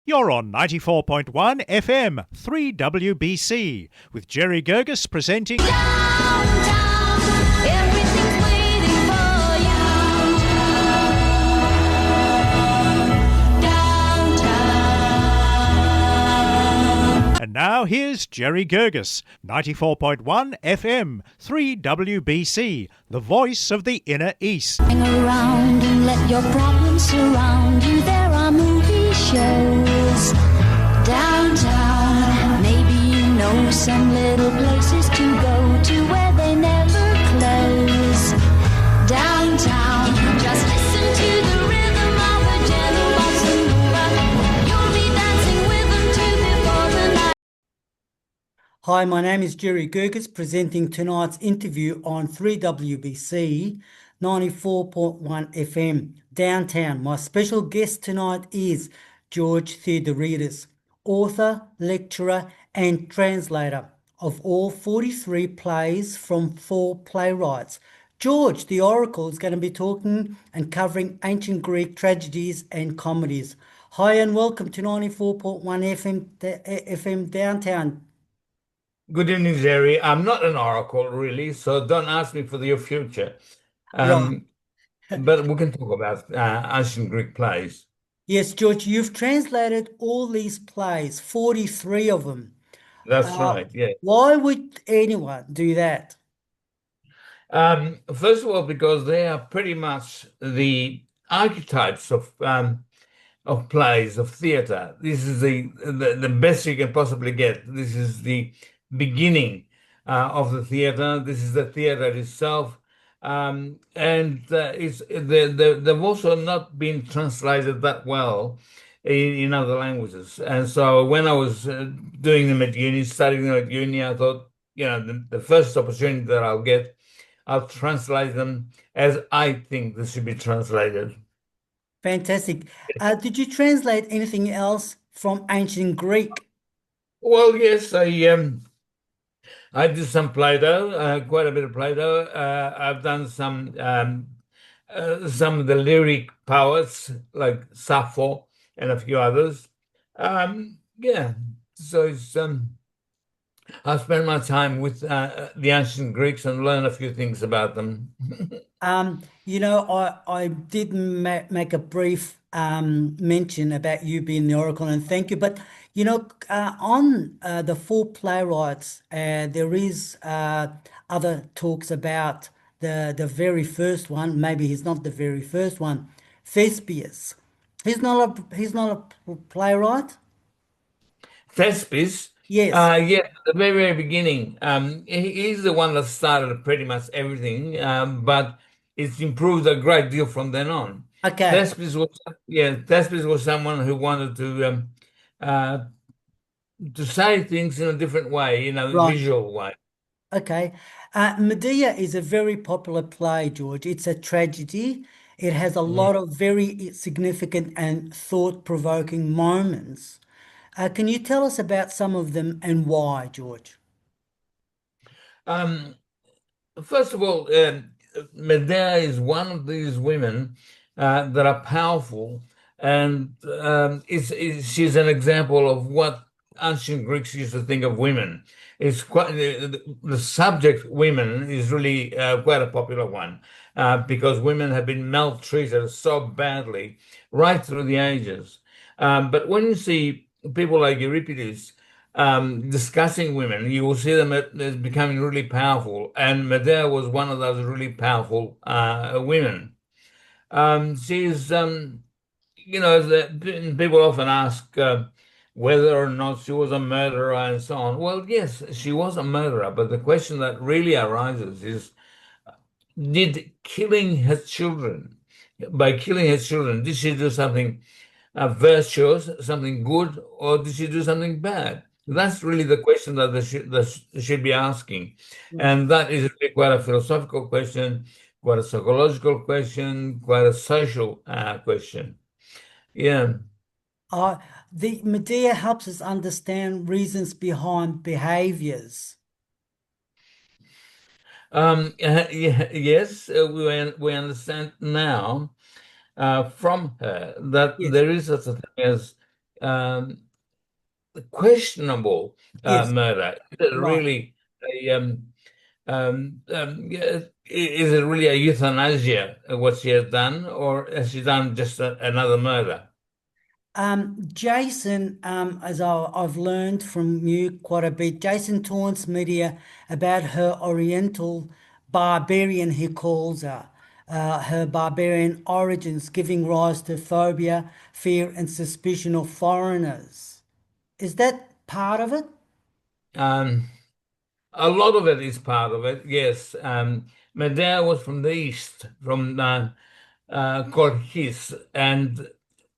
You're on 94.1 FM, 3WBC, with Jerry Guirguis presenting... Downtown, everything's waiting for you. Downtown. And now here's Jerry Guirguis, 94.1 FM, 3WBC, the voice of the Inner East. Hang around and let your problems surround you. There are movie shows downtown. Maybe you know some little places to go to where they never close. Downtown, just listen to the rhythm of a gentle bossa nova. You'll be dancing with them too before the night. Hi, my name is Jerry Guirguis, presenting tonight's interview on 3WBC 94.1 FM, Downtown. My special guest tonight is George Theodoridis, author, lecturer, and translator of all 43 plays from 4 playwrights. George, the Oracle, is going to be talking and covering ancient Greek tragedies and comedies. Hi, and welcome to 94.1 FM Downtown. Good evening, Jerry. I'm not an oracle, really, so don't ask me for your future. Right. But we can talk about ancient Greek plays. Yes, George, you've translated all these plays, 43 of them. That's right, yeah. Why would anyone do that? First of all, because they are pretty much the archetypes of plays, of theatre. This is the best you can possibly get. This is the beginning of the theatre. This is the theatre itself. And they've also not been translated that well in other languages. And so when I was doing them at uni, studying them at uni, I thought, the first opportunity that I'll get, I'll translate them as I think they should be translated. Fantastic. Did you translate anything else from ancient Greek? Well, yes, I did some Plato, quite a bit of Plato. I've done some of the lyric poets like Sappho and a few others. So it's I've spent my time with the ancient Greeks and learned a few things about them. I did make a brief mention about you being the Oracle, and thank you. But on the 4 playwrights, there is other talks about the very first one. Maybe he's not the very first one. THESPIS. He's not a playwright. THESPIS. Yes. Yeah, at the very, very beginning. He's the one that started pretty much everything, but it's improved a great deal from then on. Okay. Thespis was someone who wanted to say things in a different way, Right. visual way. Okay. Medea is a very popular play, George. It's a tragedy. It has a lot of very significant and thought-provoking moments. Can you tell us about some of them and why, George? First of all, Medea is one of these women that are powerful, and she's an example of what ancient Greeks used to think of women. It's quite the subject women is really quite a popular one because women have been maltreated so badly right through the ages. But when you see people like Euripides discussing women, you will see them as becoming really powerful, and Medea was one of those really powerful women. She's, people often ask whether or not she was a murderer and so on. Well, yes, she was a murderer, but the question that really arises is, did killing her children, did she do something virtuous, something good, or did she do something bad? That's really the question that they should be asking. And that is really quite a philosophical question, quite a psychological question, quite a social question. Yeah. The Medea helps us understand reasons behind behaviours. Yes, we understand now from her that Yes. there is such a thing as um, questionable Yes, murder. Is it right. really a yeah, is it really a euthanasia what she has done, or has she done just another murder? Jason, as I've learned from you quite a bit, Jason taunts Medea about her Oriental barbarian, he calls her barbarian origins, giving rise to phobia, fear, and suspicion of foreigners. Is that part of it? Um, a lot of it is part of it, yes. Medea was from the east, from Colchis, and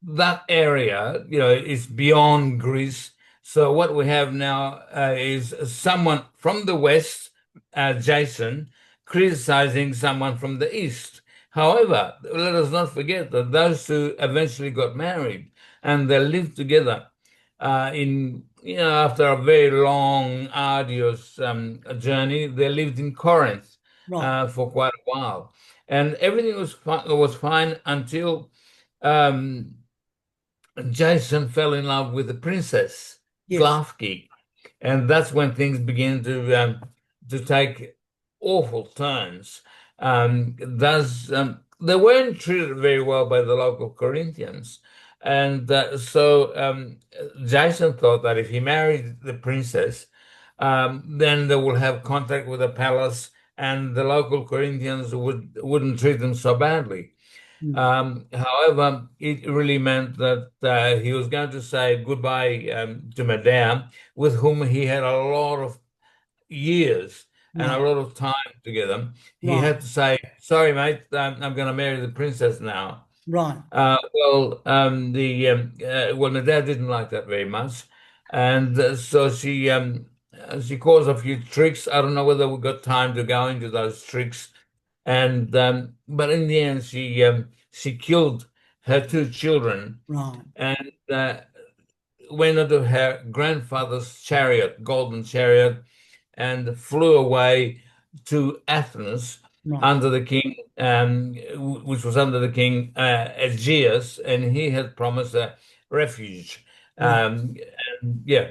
that area, is beyond Greece. So what we have now is someone from the west, Jason, criticizing someone from the east. However, let us not forget that those two eventually got married and they lived together after a very long, arduous journey. They lived in Corinth Right. for quite a while, and everything was fine until um, Jason fell in love with the princess Yes. Glafki, and that's when things began to take awful turns. They weren't treated very well by the local Corinthians, and so Jason thought that if he married the princess, then they will have contact with the palace, and the local Corinthians wouldn't treat them so badly. Mm. However, it really meant that he was going to say goodbye to Medea, with whom he had a lot of years and a Right. lot of time together. He Right. had to say, "Sorry, mate, I'm going to marry the princess now." Right. Medea didn't like that very much, and so she caused a few tricks. I don't know whether we got time to go into those tricks, and but in the end, she killed her two children Right. and went into her grandfather's chariot, golden chariot, and flew away to Athens Right. under the king, which was under the king Aegeus, and he had promised a refuge. Right. Um, and yeah,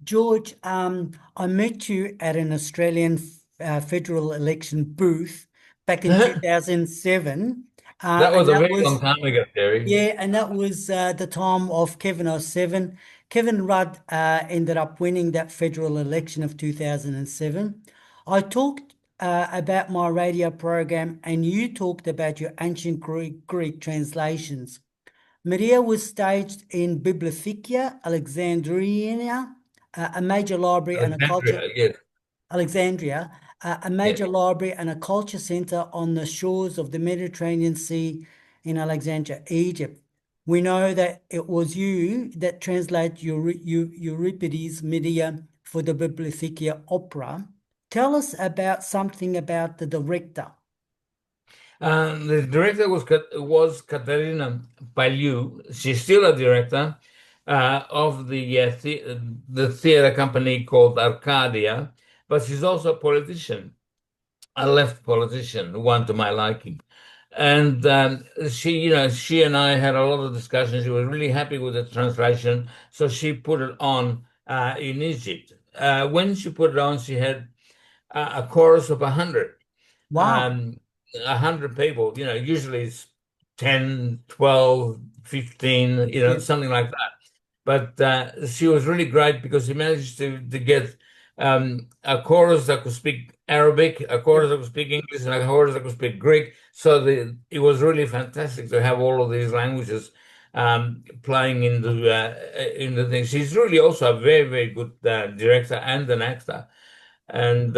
George, I met you at an Australian federal election booth back in that 2007, was and a that very long was time ago, Terry. yeah, and that was the time of Kevin '07. Kevin Rudd ended up winning that federal election of 2007. I talked about my radio program, and you talked about your ancient Greek translations. Medea was staged in Bibliotheca Alexandrina, a major library and a culture, Alexandria, yes, Alexandria, a yeah. major library and a culture center on the shores of the Mediterranean Sea in Alexandria, Egypt. We know that it was you that translated Euripides' Medea for the Bibliotheca opera. Tell us about something about the director. The director was Katerina Paliou. She's still a director of the theater company called Arcadia, but she's also a politician, a left politician, one to my liking. And she and I had a lot of discussions. She was really happy with the translation, so she put it on in Egypt. When she put it on, she had a chorus of 100 Wow. um, 100 people, usually it's 10, 12, 15, Yeah. something like that. But she was really great because she managed to get a chorus that could speak Arabic, a chorus that could speak English, and a chorus that could speak Greek. So it was really fantastic to have all of these languages playing in the thing. She's really also a very, very good director and an actor. And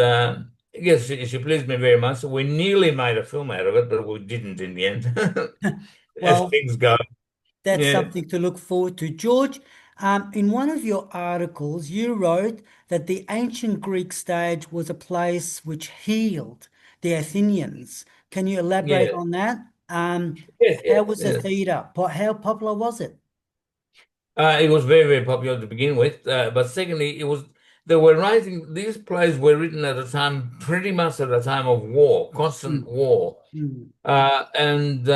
yes, she pleased me very much. We nearly made a film out of it, but we didn't in the end, as Well, things go. that's Yeah, something to look forward to. George, in one of your articles, you wrote that the ancient Greek stage was a place which healed the Athenians. Can you elaborate yeah, on that? yes, How yes, was the yes. theatre? How popular was it? It was very, very popular to begin with, but secondly, they were writing these plays were written at a time, pretty much at a time of war, constant Mm, war, mm, and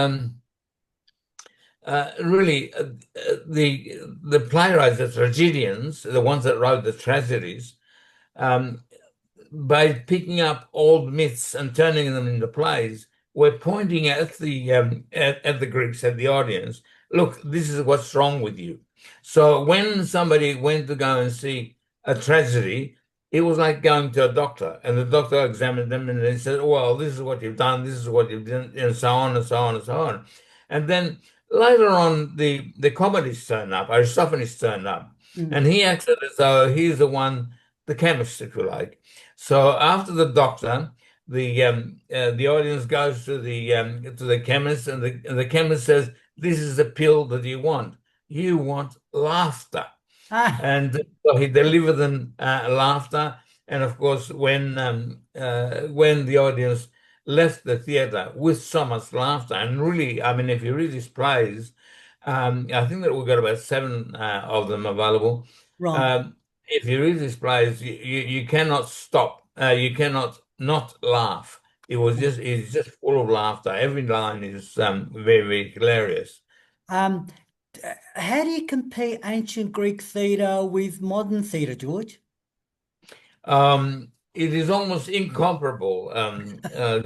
really the playwrights, the tragedians, the ones that wrote the tragedies, um, by picking up old myths and turning them into plays, we're pointing at the Greeks, at the audience. Look, this is what's wrong with you. So when somebody went to go and see a tragedy, it was like going to a doctor, and the doctor examined them and they said, "Well, this is what you've done, this is what you've done," and so on and so on and so on. And then later on, the comedies turn up, Aristophanes turned up, and he acted as though he's the chemist, if you like. So after the doctor, the audience goes to the chemist, and the chemist says, "This is the pill that you want. You want laughter." And so he delivered them laughter. And of course, when the audience left the theater with so much laughter, and really, I mean, if you read his plays, I think that we've got about 7 of them available. Right. If you read his plays, you cannot stop. You cannot not laugh. It's just full of laughter. Every line is very, very hilarious. Um, how do you compare ancient Greek theatre with modern theatre, George? It is almost incomparable,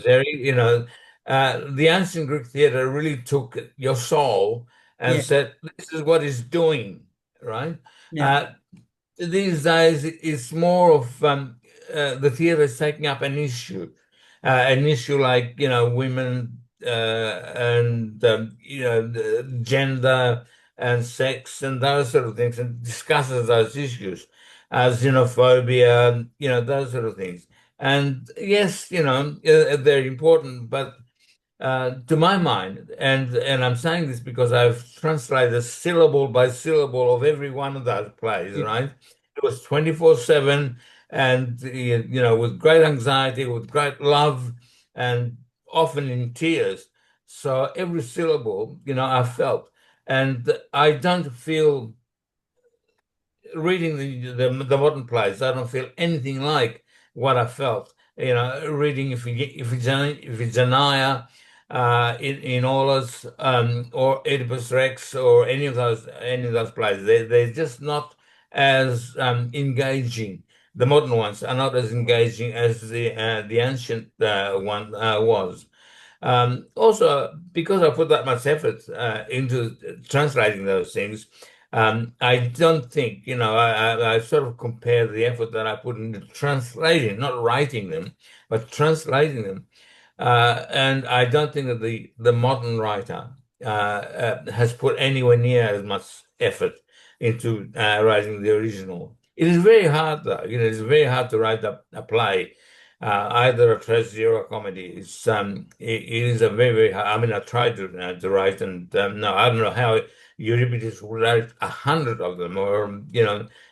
Jerry. The ancient Greek theater really took your soul and Yeah, said, "This is what it's doing," right? yeah, These days, it's more of the theater is taking up an issue like women and the gender and sex and those sort of things, and discusses those issues, xenophobia, those sort of things. And yes, they're important, but to my mind, and I'm saying this because I've translated syllable by syllable of every one of those plays, yeah. right? It was 24/7, and with great anxiety, with great love, and often in tears. So every syllable, I felt, and I don't feel reading the modern plays. I don't feel anything like what I felt. Reading if it's Anaya, in Aulus, or Oedipus Rex, or any of those plays, they're just not as engaging. The modern ones are not as engaging as the ancient one was. Also, because I put that much effort into translating those things, I don't think, I sort of compare the effort that I put into translating, not writing them, but translating them. And I don't think that the modern writer has put anywhere near as much effort into writing the original. It is very hard, though. It's very hard to write a play, either a tragedy or a comedy. It is a very, very hard. I mean, I tried to write, and no, I don't know how Euripides would write 100 of them, or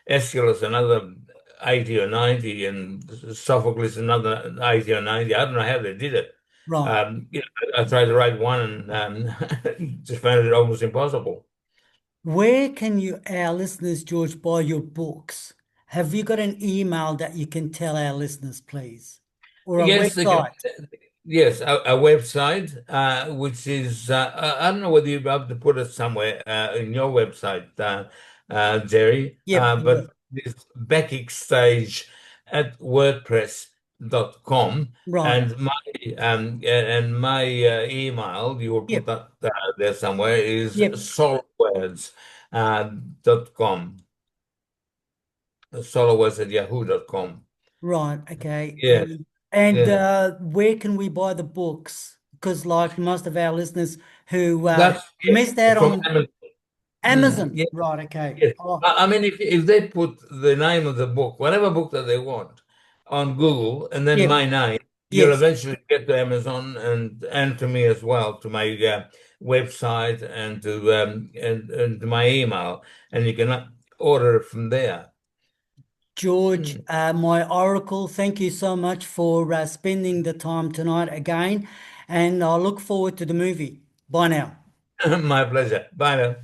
Aeschylus another 80 or 90, and Sophocles another 80 or 90. I don't know how they did it. Right. I tried to write one, and just found it almost impossible. Where can our listeners, George, buy your books? Have you got an email that you can tell our listeners, please? Or a Yes, website? yes, a website, which is I don't know whether you'll be able to put it somewhere in your website, Jerry, Yep. but it's Stage at WordPress.com, Right. and my email, you will put Yep. that there somewhere, is Yep. solowords.com, solowords at yahoo.com. Right. Okay. Yeah, And yeah. where can we buy the books? Because like most of our listeners who That's missed out from on Amazon. Amazon. Yeah, Right. Okay. yes. Oh, I mean, if they put the name of the book, whatever book that they want, on Google, and then yep. my name, you'll Yes. eventually get to Amazon and to me as well, to my website, and and to my email, and you can order it from there. George, my oracle, thank you so much for spending the time tonight again. And I look forward to the movie. Bye now. My pleasure. Bye now.